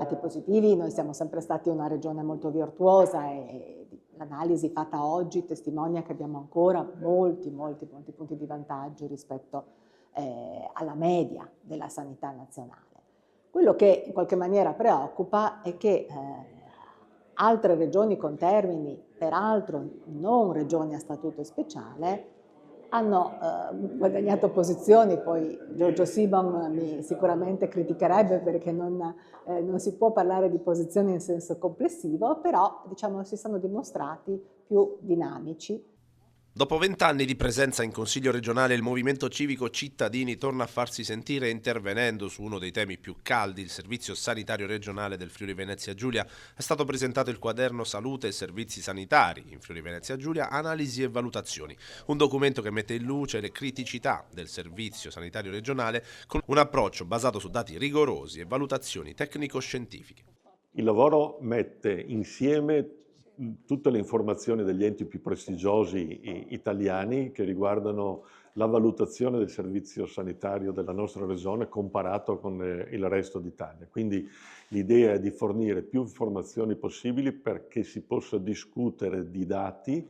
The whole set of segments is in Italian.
lati positivi, noi siamo sempre stati una regione molto virtuosa e l'analisi fatta oggi testimonia che abbiamo ancora molti punti di vantaggio rispetto alla media della sanità nazionale. Quello che in qualche maniera preoccupa è che altre regioni con Termini, peraltro non regioni a statuto speciale, hanno guadagnato posizioni, poi Giorgio Sibon sicuramente criticherebbe perché non si può parlare di posizioni in senso complessivo, però diciamo si sono dimostrati più dinamici. Dopo 20 anni di presenza in Consiglio regionale, il Movimento Civico Cittadini torna a farsi sentire intervenendo su uno dei temi più caldi, il servizio sanitario regionale del Friuli Venezia Giulia. È stato presentato il quaderno Salute e Servizi Sanitari in Friuli Venezia Giulia, analisi e valutazioni, un documento che mette in luce le criticità del servizio sanitario regionale con un approccio basato su dati rigorosi e valutazioni tecnico-scientifiche. Il lavoro mette insieme tutte le informazioni degli enti più prestigiosi italiani che riguardano la valutazione del servizio sanitario della nostra regione comparato con il resto d'Italia. Quindi l'idea è di fornire più informazioni possibili perché si possa discutere di dati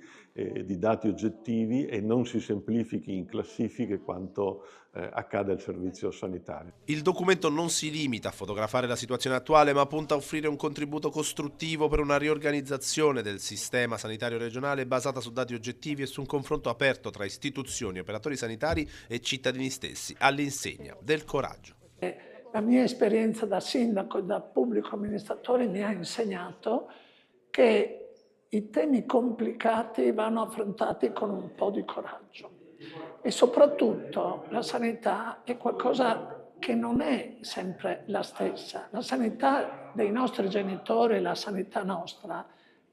oggettivi e non si semplifichi in classifiche quanto accade al servizio sanitario. Il documento non si limita a fotografare la situazione attuale, ma punta a offrire un contributo costruttivo per una riorganizzazione del sistema sanitario regionale basata su dati oggettivi e su un confronto aperto tra istituzioni, operatori sanitari e cittadini stessi, all'insegna del coraggio. La mia esperienza da sindaco e da pubblico amministratore mi ha insegnato che i temi complicati vanno affrontati con un po' di coraggio e soprattutto la sanità è qualcosa che non è sempre la stessa. La sanità dei nostri genitori e la sanità nostra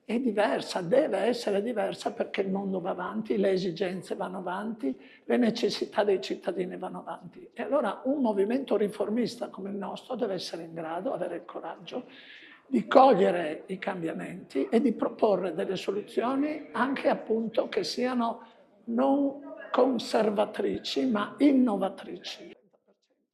è diversa, deve essere diversa perché il mondo va avanti, le esigenze vanno avanti, le necessità dei cittadini vanno avanti. E allora un movimento riformista come il nostro deve essere in grado, avere il coraggio di cogliere i cambiamenti e di proporre delle soluzioni anche appunto che siano non conservatrici ma innovatrici.